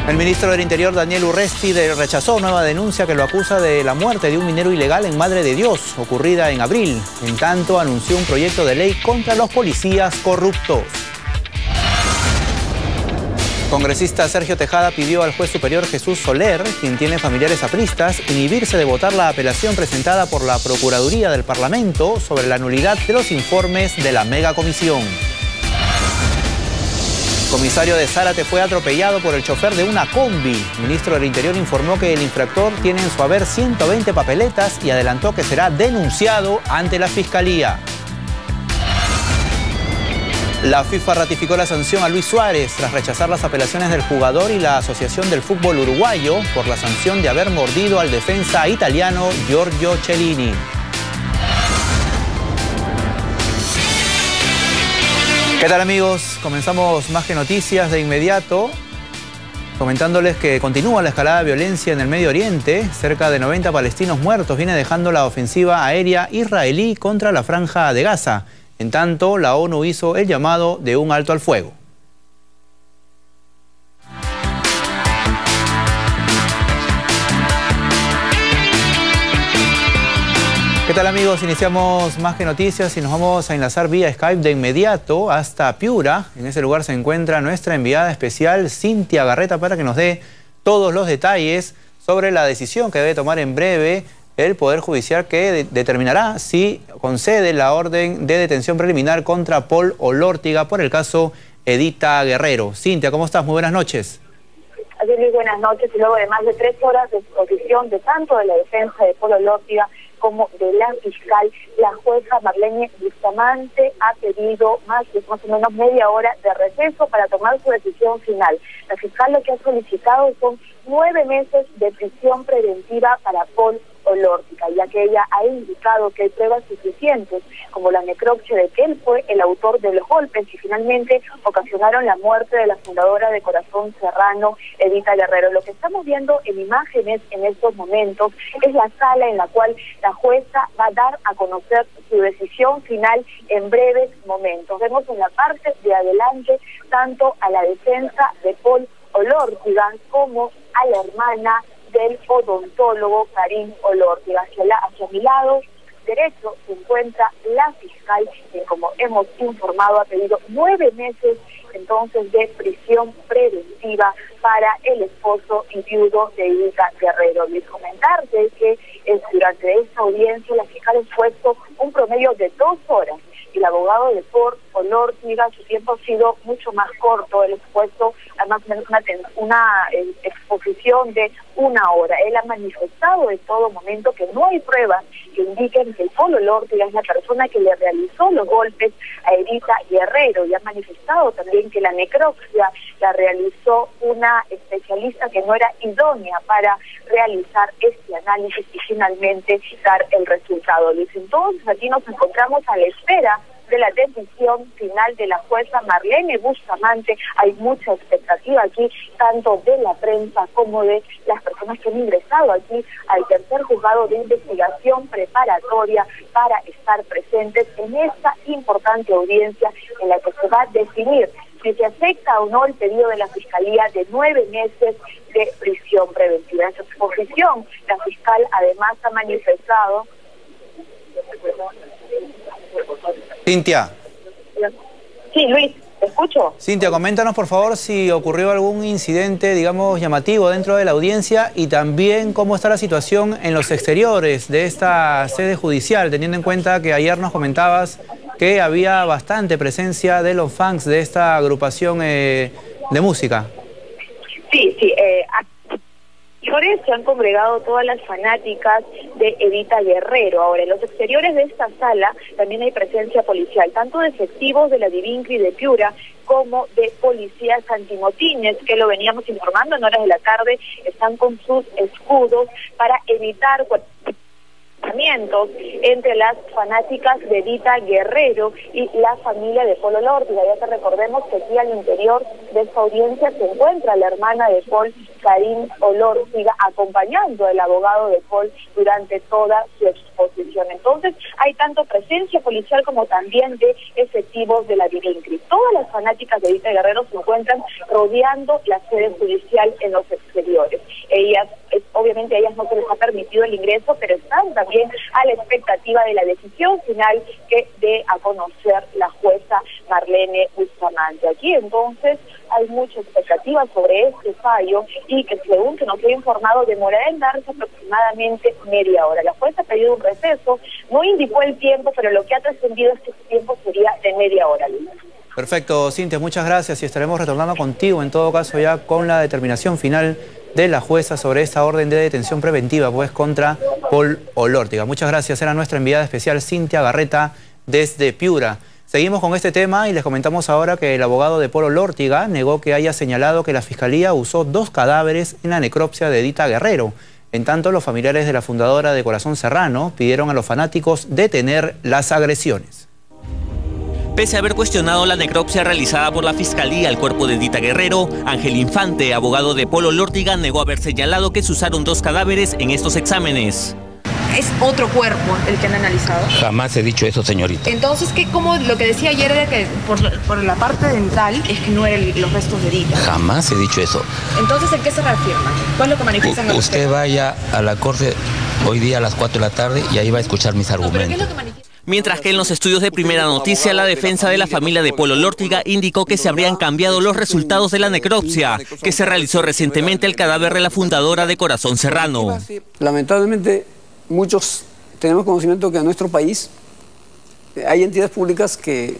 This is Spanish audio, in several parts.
El ministro del Interior, Daniel Urresti, rechazó nueva denuncia que lo acusa de la muerte de un minero ilegal en Madre de Dios, ocurrida en abril. En tanto, anunció un proyecto de ley contra los policías corruptos. Congresista Sergio Tejada pidió al juez superior Jesús Soler, quien tiene familiares apristas, inhibirse de votar la apelación presentada por la Procuraduría del Parlamento sobre la nulidad de los informes de la megacomisión. Comisario de Zárate fue atropellado por el chofer de una combi. El ministro del Interior informó que el infractor tiene en su haber 120 papeletas y adelantó que será denunciado ante la Fiscalía. La FIFA ratificó la sanción a Luis Suárez tras rechazar las apelaciones del jugador y la Asociación del Fútbol Uruguayo por la sanción de haber mordido al defensa italiano Giorgio Chiellini. ¿Qué tal, amigos? Comenzamos Más que Noticias de inmediato, comentándoles que continúa la escalada de violencia en el Medio Oriente. Cerca de 90 palestinos muertos viene dejando la ofensiva aérea israelí contra la Franja de Gaza. En tanto, la ONU hizo el llamado de un alto al fuego. ¿Qué tal, amigos? Iniciamos Más que Noticias y nos vamos a enlazar vía Skype de inmediato hasta Piura. En ese lugar se encuentra nuestra enviada especial, Cintia Garreta, para que nos dé todos los detalles sobre la decisión que debe tomar en breve el Poder Judicial, que determinará si concede la orden de detención preliminar contra Paul Olórtiga por el caso Edita Guerrero. Cintia, ¿cómo estás? Muy buenas noches. Muy buenas noches. Y luego de más de 3 horas de exposición de tanto de la defensa de Paul Olórtiga como de la fiscal, la jueza Marlene Bustamante ha pedido más o menos media hora de receso para tomar su decisión final. La fiscal lo que ha solicitado son 9 meses de prisión preventiva para Paul Olórtiga, ya que ella ha indicado que hay pruebas suficientes, como la necropsia de que él fue el autor de los golpes que finalmente ocasionaron la muerte de la fundadora de Corazón Serrano, Edita Guerrero. Lo que estamos viendo en imágenes en estos momentos es la sala en la cual la jueza va a dar a conocer su decisión final en breves momentos. Vemos en la parte de adelante tanto a la defensa de Paul Olórtiga como a la hermana del odontólogo Karim Olórtiga. Hacia mi lado derecho se encuentra la fiscal, que, como hemos informado, ha pedido 9 meses entonces de prisión preventiva para el esposo y viudo de Edita Guerrero. Les comentarte que durante esta audiencia la fiscal ha expuesto un promedio de 2 horas. El abogado de Paul Olórtiga, su tiempo ha sido mucho más corto, él ha expuesto además una exposición de 1 hora. Él ha manifestado en todo momento que no hay pruebas que indiquen que Paul Olórtiga es la persona que le realizó los golpes a Edita Guerrero, y ha manifestado también que la necropsia la realizó una especialista que no era idónea para realizar este análisis y finalmente dar el resultado. Entonces aquí nos encontramos a la espera de la decisión final de la jueza Marlene Bustamante. Hay mucha expectativa aquí, tanto de la prensa como de las personas que han ingresado aquí al tercer juzgado de investigación preparatoria para estar presentes en esta importante audiencia en la que se va a definir si se acepta o no el pedido de la Fiscalía de 9 meses de prisión preventiva. En su exposición, la fiscal además ha manifestado... Cintia. Sí, Luis, ¿te escucho? Cintia, coméntanos por favor si ocurrió algún incidente, digamos, llamativo dentro de la audiencia, y también cómo está la situación en los exteriores de esta sede judicial, teniendo en cuenta que ayer nos comentabas que había bastante presencia de los fans de esta agrupación de música. Sí, se han congregado todas las fanáticas de Edita Guerrero. Ahora, en los exteriores de esta sala también hay presencia policial, tanto de efectivos de la Divincri de Piura como de policías antimotines, que lo veníamos informando en horas de la tarde, están con sus escudos para evitar enfrentamientos entre las fanáticas de Edita Guerrero y la familia de Paul Olórtiga. Ya que recordemos que aquí al interior de esta audiencia se encuentra la hermana de Paul, Karin Olórtiga, acompañando al abogado de Paul durante toda su exposición. Entonces, hay tanto presencia policial como también de efectivos de la Virincri. Todas las fanáticas de Edita Guerrero se encuentran rodeando la sede judicial en los exteriores. Obviamente a ellas no se les ha permitido el ingreso, pero están también a la expectativa de la decisión final que dé a conocer la jueza Marlene Bustamante. Aquí entonces hay mucha expectativa sobre este fallo y que, según que nos ha informado, demorará en darse aproximadamente media hora. La jueza ha pedido un receso, no indicó el tiempo, pero lo que ha trascendido es que ese tiempo sería de media hora, Luis. Perfecto, Cintia, muchas gracias y estaremos retornando contigo en todo caso ya con la determinación final de la jueza sobre esta orden de detención preventiva pues contra Paul Olórtiga. Muchas gracias, era nuestra enviada especial Cintia Garreta desde Piura. Seguimos con este tema y les comentamos ahora que el abogado de Paul Olórtiga negó que haya señalado que la Fiscalía usó 2 cadáveres en la necropsia de Edita Guerrero. En tanto, los familiares de la fundadora de Corazón Serrano pidieron a los fanáticos detener las agresiones. Pese a haber cuestionado la necropsia realizada por la Fiscalía al cuerpo de Edita Guerrero, Ángel Infante, abogado de Paul Olórtiga, negó haber señalado que se usaron 2 cadáveres en estos exámenes. ¿Es otro cuerpo el que han analizado? Jamás he dicho eso, señorita. Entonces, ¿cómo lo que decía ayer era que por la parte dental es que no eran los restos de Edita? Jamás he dicho eso. Entonces, ¿en qué se reafirma? ¿Cuál es lo que manifiestan? Usted vaya a la corte hoy día a las 4 de la tarde y ahí va a escuchar mis argumentos. Mientras que en los estudios de Primera Noticia, la defensa de la familia de Paul Olórtiga indicó que se habrían cambiado los resultados de la necropsia que se realizó recientemente al cadáver de la fundadora de Corazón Serrano. Lamentablemente, muchos tenemos conocimiento que en nuestro país hay entidades públicas que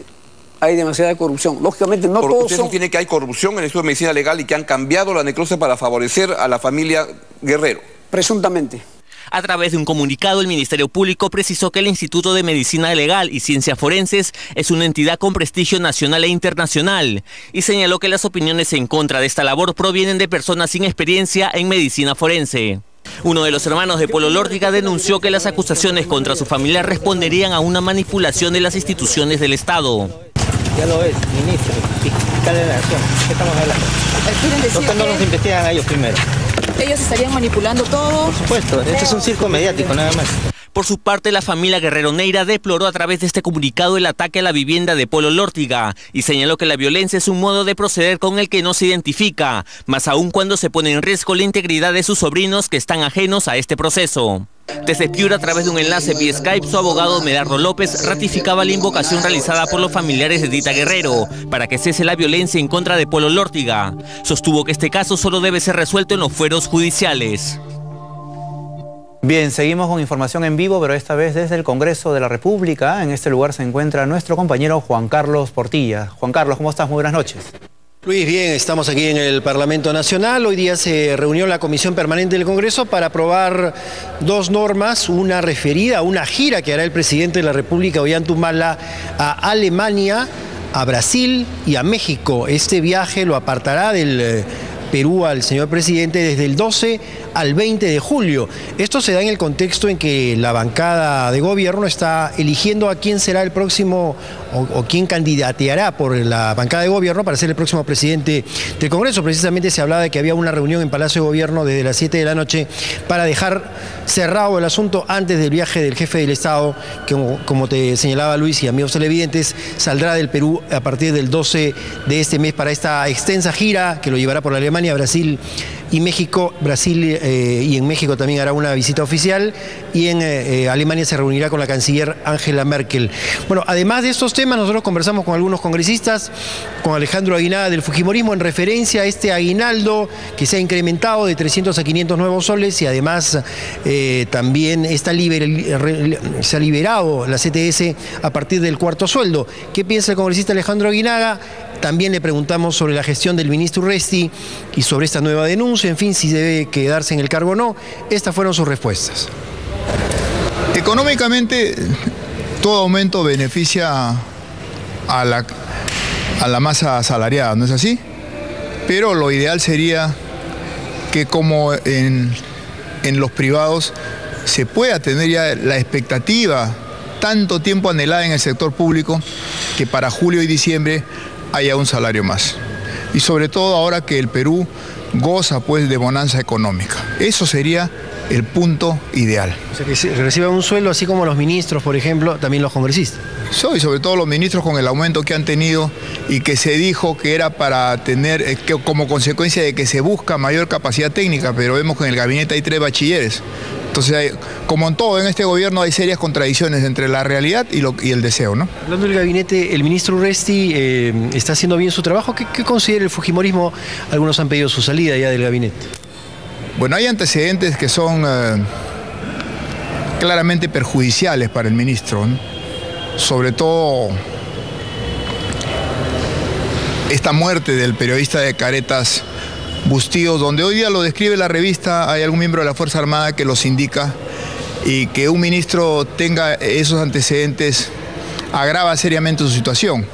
hay demasiada corrupción. Lógicamente, no todos son... ¿Usted sostiene que hay corrupción en el Estudio de Medicina Legal y que han cambiado la necropsia para favorecer a la familia Guerrero? Presuntamente. A través de un comunicado, el Ministerio Público precisó que el Instituto de Medicina Legal y Ciencias Forenses es una entidad con prestigio nacional e internacional y señaló que las opiniones en contra de esta labor provienen de personas sin experiencia en medicina forense. Uno de los hermanos de Paul Olórtiga denunció que las acusaciones contra su familia responderían a una manipulación de las instituciones del Estado. Ya lo es, ministro, fiscal de la Nación. ¿Qué estamos hablando? ¿Por qué no los investigan a ellos primero? ¿Ellos estarían manipulando todo? Por supuesto, este es un circo mediático nada más. Por su parte, la familia Guerrero Neira deploró a través de este comunicado el ataque a la vivienda de Paul Olórtiga y señaló que la violencia es un modo de proceder con el que no se identifica, más aún cuando se pone en riesgo la integridad de sus sobrinos que están ajenos a este proceso. Desde Piura, a través de un enlace vía Skype, su abogado Medardo López ratificaba la invocación realizada por los familiares de Edita Guerrero para que cese la violencia en contra de Paul Olórtiga. Sostuvo que este caso solo debe ser resuelto en los fueros judiciales. Bien, seguimos con información en vivo, pero esta vez desde el Congreso de la República. En este lugar se encuentra nuestro compañero Juan Carlos Portilla. Juan Carlos, ¿cómo estás? Muy buenas noches. Luis, bien, estamos aquí en el Parlamento Nacional. Hoy día se reunió la Comisión Permanente del Congreso para aprobar 2 normas, una referida a una gira que hará el presidente de la República, Ollanta a Alemania, a Brasil y a México. Este viaje lo apartará del Perú al señor presidente desde el 12 al 20 de julio. Esto se da en el contexto en que la bancada de gobierno está eligiendo a quién será el próximo o quién candidateará por la bancada de gobierno para ser el próximo presidente del Congreso. Precisamente se hablaba de que había una reunión en Palacio de Gobierno desde las 7 de la noche para dejar cerrado el asunto antes del viaje del jefe del Estado, que como te señalaba Luis y amigos televidentes, saldrá del Perú a partir del 12 de este mes para esta extensa gira que lo llevará por Alemania, Brasil y México. Brasil y en México también hará una visita oficial y en Alemania se reunirá con la canciller Angela Merkel. Bueno, además de estos temas, nosotros conversamos con algunos congresistas, con Alejandro Aguinaga del Fujimorismo en referencia a este aguinaldo que se ha incrementado de 300 a 500 nuevos soles y además también se ha liberado la CTS a partir del 4º sueldo. ¿Qué piensa el congresista Alejandro Aguinaga? También le preguntamos sobre la gestión del ministro Urresti y sobre esta nueva denuncia, en fin, si debe quedarse en el cargo o no. Estas fueron sus respuestas. Económicamente, todo aumento beneficia a la masa asalariada, ¿no es así? Pero lo ideal sería que como en los privados se pueda tener ya la expectativa tanto tiempo anhelada en el sector público que para julio y diciembre haya un salario más. Y sobre todo ahora que el Perú goza pues de bonanza económica. Eso sería el punto ideal. O sea, que reciban un sueldo así como los ministros, por ejemplo, también los congresistas. Y sobre todo los ministros con el aumento que han tenido y que se dijo que era para tener, que como consecuencia de que se busca mayor capacidad técnica, pero vemos que en el gabinete hay 3 bachilleres. Entonces, como en todo en este gobierno hay serias contradicciones entre la realidad y el deseo, ¿no? Hablando del gabinete, el ministro Urresti está haciendo bien su trabajo. ¿Qué considera el fujimorismo? Algunos han pedido su salida ya del gabinete. Bueno, hay antecedentes que son claramente perjudiciales para el ministro, ¿no? Sobre todo esta muerte del periodista de Caretas, Bustíos, donde hoy día lo describe la revista, hay algún miembro de la Fuerza Armada que los indica, y que un ministro tenga esos antecedentes agrava seriamente su situación.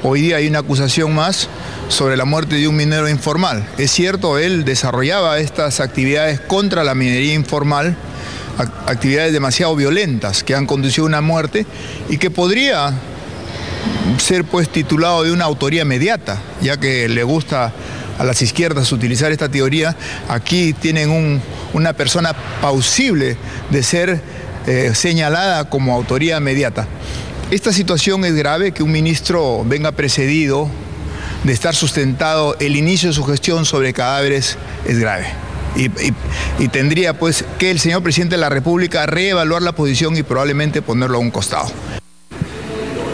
Hoy día hay una acusación más sobre la muerte de un minero informal. Es cierto, él desarrollaba estas actividades contra la minería informal, actividades demasiado violentas que han conducido a una muerte y que podría ser pues titulado de una autoría mediata, ya que le gusta a las izquierdas utilizar esta teoría. Aquí tienen una persona plausible de ser señalada como autoría mediata. Esta situación es grave, que un ministro venga precedido de estar sustentado el inicio de su gestión sobre cadáveres es grave. Y tendría pues que el señor presidente de la República reevaluar la posición y probablemente ponerlo a un costado.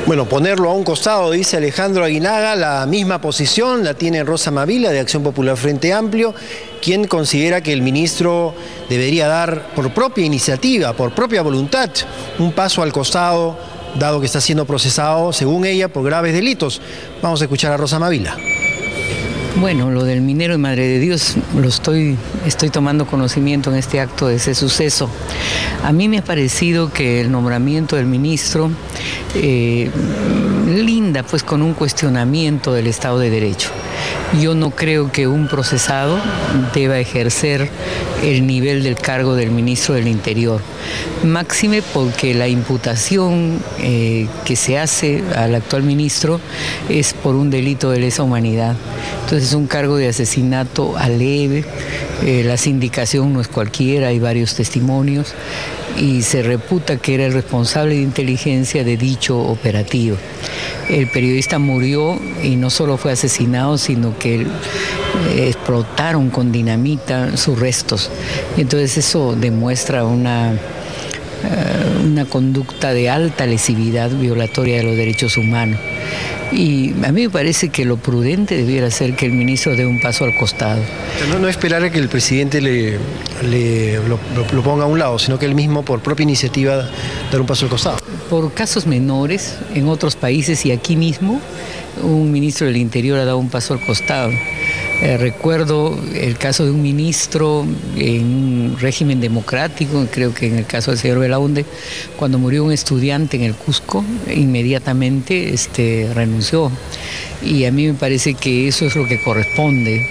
Bueno, ponerlo a un costado, dice Alejandro Aguinaga. La misma posición la tiene Rosa Mavila, de Acción Popular Frente Amplio, quien considera que el ministro debería dar por propia iniciativa, por propia voluntad, un paso al costado, dado que está siendo procesado, según ella, por graves delitos. Vamos a escuchar a Rosa Mavila. Bueno, lo del minero de Madre de Dios estoy tomando conocimiento en este acto de ese suceso. A mí me ha parecido que el nombramiento del ministro linda pues con un cuestionamiento del Estado de Derecho. Yo no creo que un procesado deba ejercer el nivel del cargo del ministro del Interior. Máxime porque la imputación que se hace al actual ministro es por un delito de lesa humanidad. Entonces es un cargo de asesinato a leve, la sindicación no es cualquiera, hay varios testimonios y se reputa que era el responsable de inteligencia de dicho operativo. El periodista murió y no solo fue asesinado, sino que explotaron con dinamita sus restos. Entonces eso demuestra una conducta de alta lesividad violatoria de los derechos humanos. Y a mí me parece que lo prudente debiera ser que el ministro dé un paso al costado. No esperar a que el presidente lo ponga a un lado, sino que él mismo, por propia iniciativa, dar un paso al costado. Por casos menores, en otros países y aquí mismo, un ministro del Interior ha dado un paso al costado. Recuerdo el caso de un ministro en un régimen democrático, creo que en el caso del señor Belaunde, cuando murió un estudiante en el Cusco, inmediatamente renunció. Y a mí me parece que eso es lo que corresponde.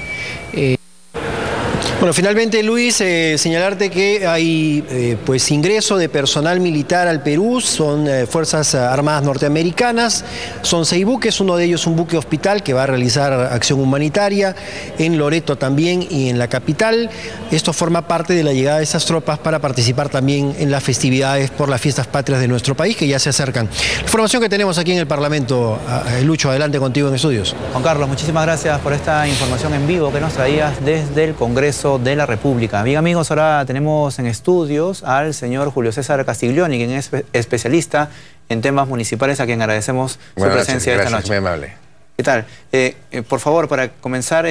Bueno, finalmente, Luis, señalarte que hay pues ingreso de personal militar al Perú, son Fuerzas Armadas norteamericanas, son 6 buques, uno de ellos un buque hospital que va a realizar acción humanitaria en Loreto también y en la capital. Esto forma parte de la llegada de esas tropas para participar también en las festividades por las fiestas patrias de nuestro país que ya se acercan. Información que tenemos aquí en el Parlamento. Lucho, adelante contigo en estudios. Juan Carlos, muchísimas gracias por esta información en vivo que nos traías desde el Congreso de la República. Bien, amigos, ahora tenemos en estudios al señor Julio César Castiglioni, quien es especialista en temas municipales, a quien agradecemos su presencia esta noche. Muy amable. ¿Qué tal? Por favor, para comenzar,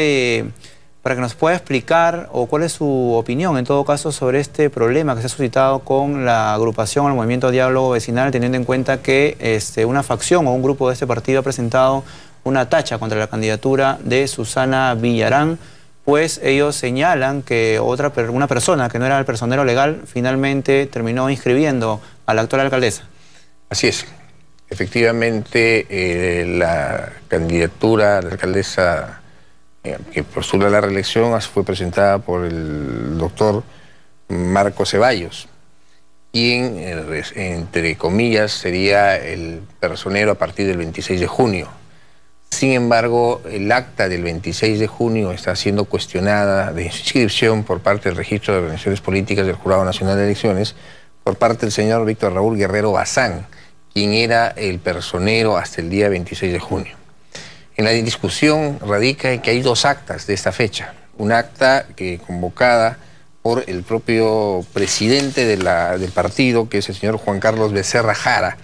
para que nos pueda explicar o cuál es su opinión, en todo caso, sobre este problema que se ha suscitado con la agrupación, el Movimiento Diálogo Vecinal, teniendo en cuenta que una facción o un grupo de este partido ha presentado una tacha contra la candidatura de Susana Villarán, pues ellos señalan que una persona que no era el personero legal finalmente terminó inscribiendo a la actual alcaldesa. Así es. Efectivamente, la candidatura de la alcaldesa que postula la reelección fue presentada por el doctor Marco Ceballos. quien, entre comillas, sería el personero a partir del 26 de junio. Sin embargo, el acta del 26 de junio está siendo cuestionada de inscripción por parte del Registro de Organizaciones Políticas del Jurado Nacional de Elecciones por parte del señor Víctor Raúl Guerrero Bazán, quien era el personero hasta el día 26 de junio. En la discusión radica en que hay dos actas de esta fecha. Un acta convocada por el propio presidente del partido, que es el señor Juan Carlos Becerra Jara,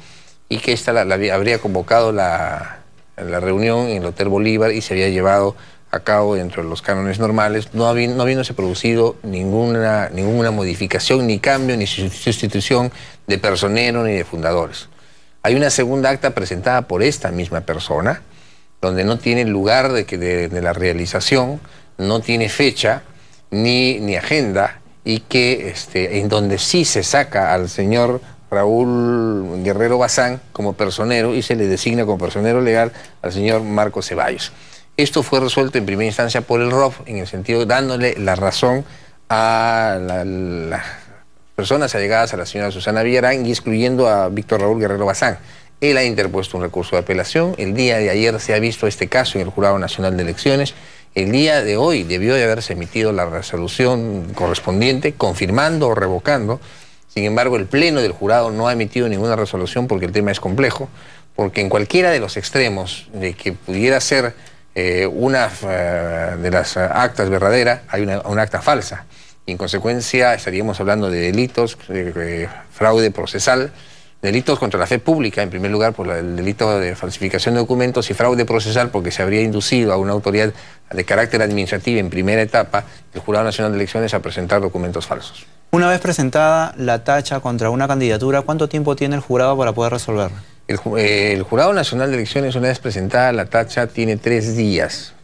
y que esta habría convocado la reunión en el Hotel Bolívar y se había llevado a cabo dentro de los cánones normales, no habiéndose producido ninguna modificación, ni cambio, ni sustitución de personero ni de fundadores. Hay una segunda acta presentada por esta misma persona, donde no tiene lugar de la realización, no tiene fecha ni agenda, y que en donde sí se saca al señor Raúl Guerrero Bazán como personero y se le designa como personero legal al señor Marco Ceballos. Esto fue resuelto en primera instancia por el ROF, en el sentido de dándole la razón a las personas allegadas a la señora Susana Villarán y excluyendo a Víctor Raúl Guerrero Bazán. Él ha interpuesto un recurso de apelación. El día de ayer se ha visto este caso en el Jurado Nacional de Elecciones. El día de hoy debió de haberse emitido la resolución correspondiente, confirmando o revocando. Sin embargo, el Pleno del Jurado no ha emitido ninguna resolución porque el tema es complejo, porque en cualquiera de los extremos de que pudiera ser una de las actas verdadera, hay una acta falsa. Y en consecuencia estaríamos hablando de delitos, fraude procesal, delitos contra la fe pública, en primer lugar por el delito de falsificación de documentos, y fraude procesal porque se habría inducido a una autoridad de carácter administrativo en primera etapa, el Jurado Nacional de Elecciones, a presentar documentos falsos. Una vez presentada la tacha contra una candidatura, ¿cuánto tiempo tiene el jurado para poder resolverla? El Jurado Nacional de Elecciones, una vez presentada la tacha, tiene 3 días.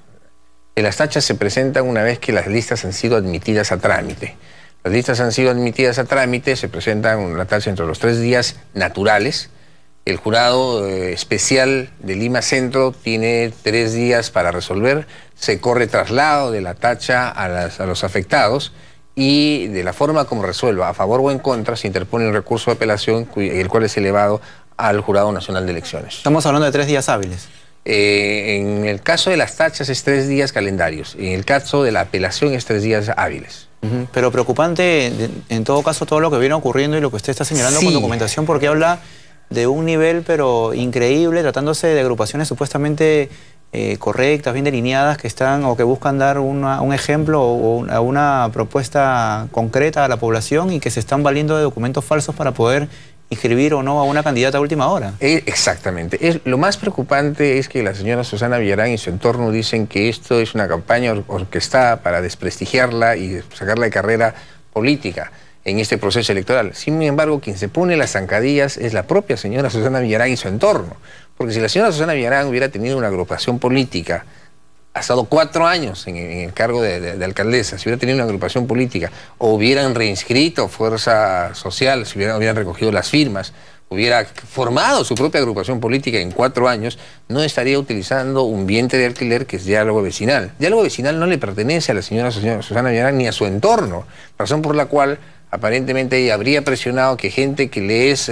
Las tachas se presentan una vez que las listas han sido admitidas a trámite. Las listas han sido admitidas a trámite, se presentan la tacha entre los 3 días naturales. El jurado especial de Lima Centro tiene 3 días para resolver. Se corre traslado de la tacha a los afectados y de la forma como resuelva, a favor o en contra, se interpone un recurso de apelación, el cual es elevado al Jurado Nacional de Elecciones. Estamos hablando de 3 días hábiles. En el caso de las tachas es 3 días calendarios. En el caso de la apelación es 3 días hábiles. Pero preocupante, en todo caso, todo lo que viene ocurriendo y lo que usted está señalando con documentación, porque habla de un nivel pero increíble, tratándose de agrupaciones supuestamente correctas, bien delineadas, que están o que buscan dar un ejemplo o una propuesta concreta a la población y que se están valiendo de documentos falsos para poder inscribir o no a una candidata a última hora. Exactamente. Lo más preocupante es que la señora Susana Villarán y su entorno dicen que esto es una campaña orquestada para desprestigiarla y sacarla de carrera política en este proceso electoral. Sin embargo, quien se pone las zancadillas es la propia señora Susana Villarán y su entorno. Porque si la señora Susana Villarán hubiera tenido una agrupación política, ha estado 4 años en el cargo de alcaldesa, si hubiera tenido una agrupación política, o hubieran reinscrito Fuerza Social, si hubieran recogido las firmas, hubiera formado su propia agrupación política en 4 años, no estaría utilizando un vientre de alquiler que es diálogo vecinal. Diálogo vecinal no le pertenece a la señora Susana Villarán ni a su entorno, razón por la cual aparentemente ella habría presionado que gente que le es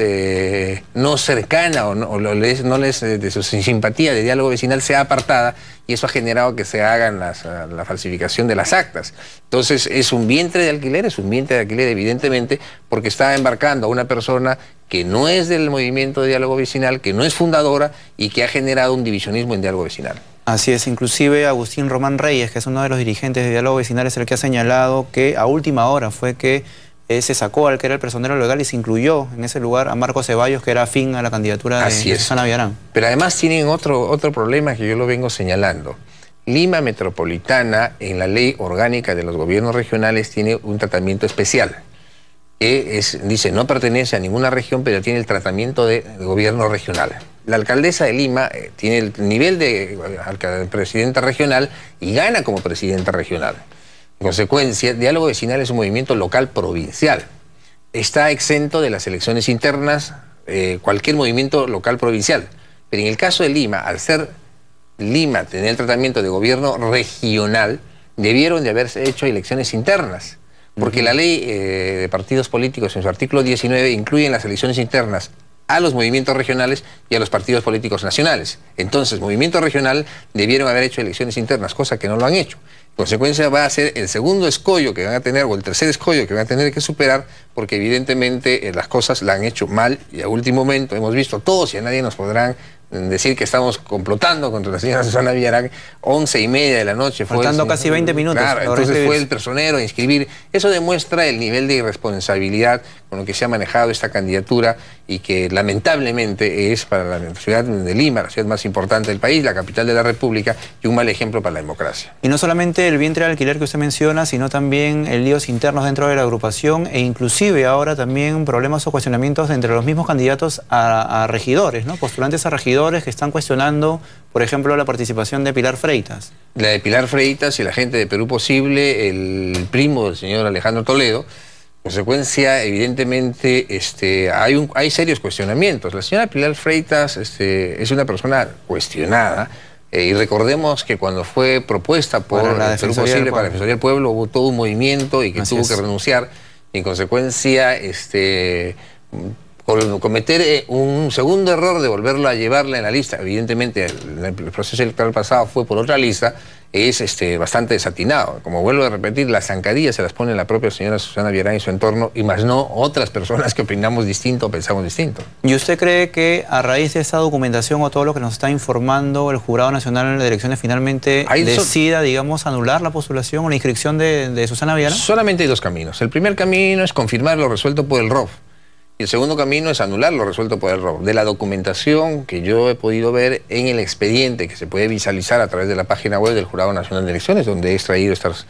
no cercana o no les de su simpatía de diálogo vecinal sea apartada, y eso ha generado que se hagan la falsificación de las actas. Entonces es un vientre de alquiler evidentemente, porque está embarcando a una persona que no es del movimiento de diálogo vecinal, que no es fundadora y que ha generado un divisionismo en diálogo vecinal. Así es, inclusive Agustín Román Reyes, que es uno de los dirigentes de diálogo vecinal, es el que ha señalado que a última hora fue que se sacó al que era el personero legal y se incluyó en ese lugar a Marco Ceballos, que era afín a la candidatura de Susana Villarán. Pero además tienen otro problema que yo lo vengo señalando. Lima Metropolitana, en la ley orgánica de los gobiernos regionales, tiene un tratamiento especial. Dice, no pertenece a ninguna región, pero tiene el tratamiento de gobierno regional. La alcaldesa de Lima tiene el nivel de presidenta regional y gana como presidenta regional. En consecuencia, diálogo vecinal es un movimiento local provincial. Está exento de las elecciones internas cualquier movimiento local provincial. Pero en el caso de Lima, al ser Lima tener el tratamiento de gobierno regional, debieron de haberse hecho elecciones internas. Porque la ley de partidos políticos en su artículo 19 incluye en las elecciones internas a los movimientos regionales y a los partidos políticos nacionales. Entonces, movimiento regional debieron haber hecho elecciones internas, cosa que no lo han hecho. En consecuencia, va a ser el segundo escollo que van a tener, o el tercer escollo que van a tener que superar, porque evidentemente las cosas la han hecho mal y a último momento hemos visto todos y a nadie nos podrán decir que estamos complotando contra la señora Susana Villarán. 11:30 de la noche. Faltando casi 20 minutos. Claro, entonces fue el personero a inscribir. Eso demuestra el nivel de irresponsabilidad con lo que se ha manejado esta candidatura y que lamentablemente es para la ciudad de Lima, la ciudad más importante del país, la capital de la República, y un mal ejemplo para la democracia. Y no solamente el vientre de alquiler que usted menciona, sino también líos internos dentro de la agrupación e inclusive ahora también problemas o cuestionamientos entre los mismos candidatos a regidores, ¿no? Postulantes a regidores que están cuestionando, por ejemplo, la participación de Pilar Freitas. La de Pilar Freitas y la gente de Perú Posible, el primo del señor Alejandro Toledo. En consecuencia, evidentemente, hay serios cuestionamientos. La señora Pilar Freitas es una persona cuestionada. Y recordemos que cuando fue propuesta por el Perú Posible para la Defensoría del Pueblo, hubo todo un movimiento y que tuvo que renunciar. Y en consecuencia, cometer un segundo error de volverlo a llevarla en la lista, evidentemente el proceso electoral pasado fue por otra lista, es bastante desatinado. Como vuelvo a repetir, las zancadillas se las pone la propia señora Susana Villarán y su entorno, y más no otras personas que opinamos distinto o pensamos distinto. ¿Y usted cree que a raíz de esa documentación o todo lo que nos está informando el Jurado Nacional de Elecciones finalmente decida, digamos, anular la postulación o la inscripción de Susana Villarán? Solamente hay dos caminos. El primer camino es confirmar lo resuelto por el ROF. Y el segundo camino es anular lo resuelto por el ROF. De la documentación que yo he podido ver en el expediente, que se puede visualizar a través de la página web del Jurado Nacional de Elecciones, donde he extraído estos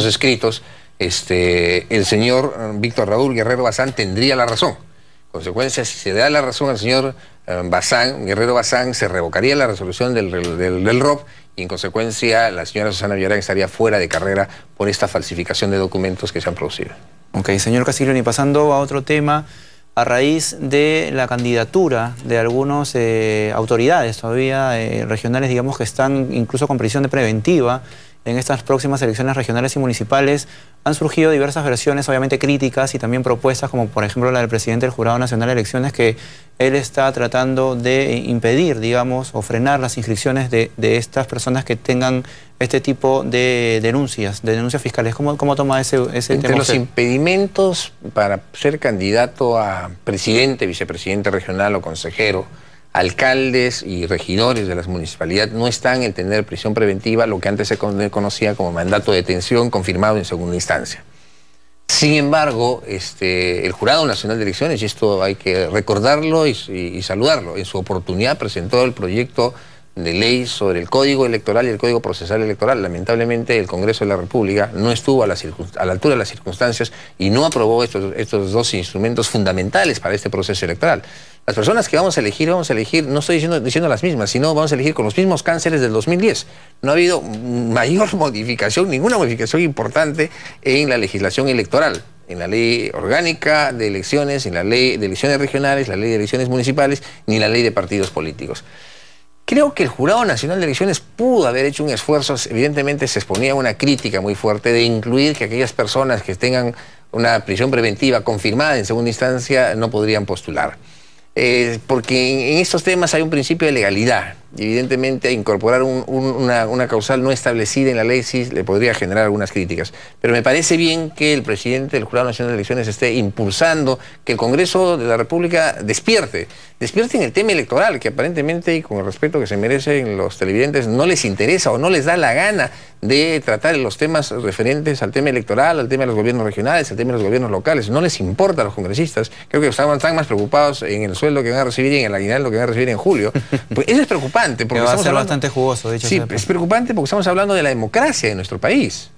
escritos, el señor Víctor Raúl Guerrero Bazán tendría la razón. En consecuencia, si se da la razón al señor Guerrero Bazán, se revocaría la resolución del ROF y en consecuencia la señora Susana Villarán estaría fuera de carrera por esta falsificación de documentos que se han producido. Ok, señor Castiglioni, pasando a otro tema. A raíz de la candidatura de algunas autoridades todavía regionales, digamos, que están incluso con prisión preventiva en estas próximas elecciones regionales y municipales, han surgido diversas versiones, obviamente críticas y también propuestas, como por ejemplo la del presidente del Jurado Nacional de Elecciones, que él está tratando de impedir, digamos, o frenar las inscripciones de estas personas que tengan este tipo de denuncias fiscales. ¿Cómo toma ese tema? Entre los impedimentos para ser candidato a presidente, vicepresidente regional o consejero, alcaldes y regidores de las municipalidades no están el tener prisión preventiva, lo que antes se conocía como mandato de detención confirmado en segunda instancia. Sin embargo, el Jurado Nacional de Elecciones, y esto hay que recordarlo y saludarlo, en su oportunidad presentó el proyecto de ley sobre el Código Electoral y el Código Procesal Electoral. Lamentablemente el Congreso de la República no estuvo a la altura de las circunstancias y no aprobó estos dos instrumentos fundamentales para este proceso electoral. Las personas que vamos a elegir, no estoy diciendo las mismas, sino vamos a elegir con los mismos cánceres del 2010. No ha habido mayor modificación, ninguna modificación importante en la legislación electoral, en la ley orgánica de elecciones, en la ley de elecciones regionales, la ley de elecciones municipales, ni en la ley de partidos políticos. Creo que el Jurado Nacional de Elecciones pudo haber hecho un esfuerzo, evidentemente se exponía a una crítica muy fuerte de incluir que aquellas personas que tengan una prisión preventiva confirmada en segunda instancia no podrían postular. Porque en estos temas hay un principio de legalidad. Y evidentemente incorporar una causal no establecida en la ley sí le podría generar algunas críticas. Pero me parece bien que el presidente del Jurado Nacional de Elecciones esté impulsando que el Congreso de la República despierte en el tema electoral, que aparentemente, y con el respeto que se merecen los televidentes, no les interesa o no les da la gana de tratar los temas referentes al tema electoral, al tema de los gobiernos regionales, al tema de los gobiernos locales. No les importa a los congresistas. Creo que están más preocupados en el sueldo que van a recibir y en el aguinaldo que van a recibir en julio. Pues eso es preocupante. Porque va a ser bastante jugoso, de hecho. Sí, es preocupante porque estamos hablando de la democracia de nuestro país.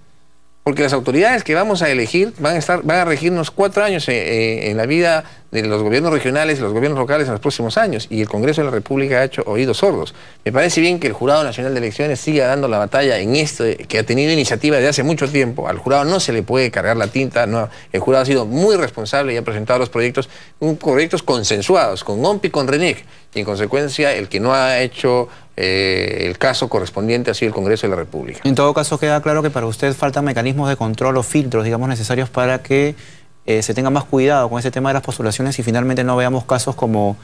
Porque las autoridades que vamos a elegir van a regirnos 4 años en la vida de los gobiernos regionales y los gobiernos locales en los próximos años, y el Congreso de la República ha hecho oídos sordos. Me parece bien que el Jurado Nacional de Elecciones siga dando la batalla en esto, que ha tenido iniciativa desde hace mucho tiempo. Al jurado no se le puede cargar la tinta, no, el jurado ha sido muy responsable y ha presentado los proyectos consensuados con OMPI y con RENIEC, y en consecuencia el que no ha hecho el caso correspondiente ha sido el Congreso de la República. En todo caso queda claro que para usted faltan mecanismos de control o filtros, digamos, necesarios para que se tenga más cuidado con ese tema de las postulaciones y finalmente no veamos casos como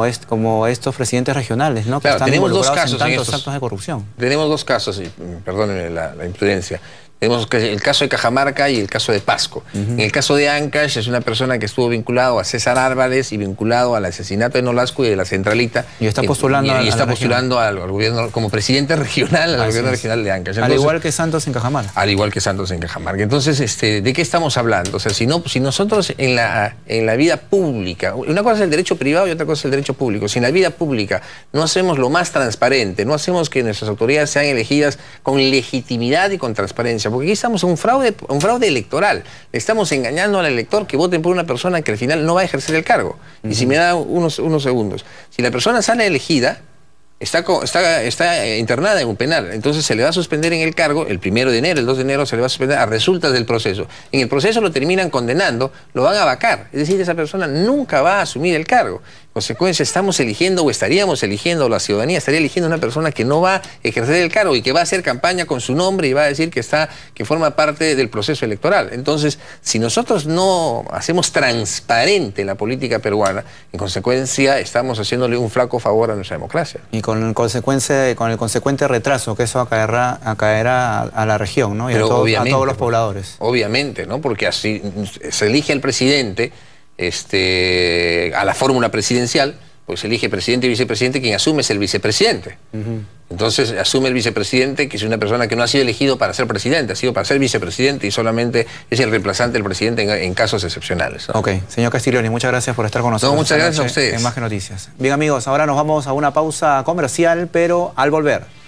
estos presidentes regionales, ¿no? Claro, que están tenemos dos involucrados casos en tantos actos de corrupción. Tenemos dos casos, y perdónenme la imprudencia. Tenemos el caso de Cajamarca y el caso de Pasco. En el caso de Ancash es una persona que estuvo vinculado a César Álvarez y vinculado al asesinato de Nolasco y de la Centralita. Y está postulando al gobierno como presidente regional, al gobierno regional de Ancash. Al igual que Santos en Cajamarca. Al igual que Santos en Cajamarca. Entonces, ¿de qué estamos hablando? O sea, si nosotros en la vida pública, una cosa es el derecho privado y otra cosa es el derecho público. Si en la vida pública no hacemos lo más transparente, no hacemos que nuestras autoridades sean elegidas con legitimidad y con transparencia, porque aquí estamos en un fraude electoral. Le estamos engañando al elector que voten por una persona que al final no va a ejercer el cargo. Y si me da unos segundos, si la persona sale elegida, está internada en un penal, entonces se le va a suspender en el cargo el 1 de enero, el 2 de enero se le va a suspender a resultas del proceso. En el proceso lo terminan condenando, lo van a vacar, es decir, esa persona nunca va a asumir el cargo. En consecuencia, estamos eligiendo o estaríamos eligiendo, la ciudadanía estaría eligiendo una persona que no va a ejercer el cargo y que va a hacer campaña con su nombre y va a decir que forma parte del proceso electoral. Entonces, si nosotros no hacemos transparente la política peruana, en consecuencia estamos haciéndole un flaco favor a nuestra democracia. Y con el consecuente retraso que eso acaerá a la región, ¿no? Y a todos los pobladores. Obviamente, ¿no? Porque así se elige al presidente a la fórmula presidencial, pues se elige presidente y vicepresidente, quien asume es el vicepresidente. Entonces asume el vicepresidente, que es una persona que no ha sido elegido para ser presidente, ha sido para ser vicepresidente y solamente es el reemplazante del presidente en casos excepcionales, ¿no? Ok, señor Castiglioni, muchas gracias por estar con nosotros. No, muchas gracias a ustedes. En Más que Noticias. Bien amigos, ahora nos vamos a una pausa comercial, pero al volver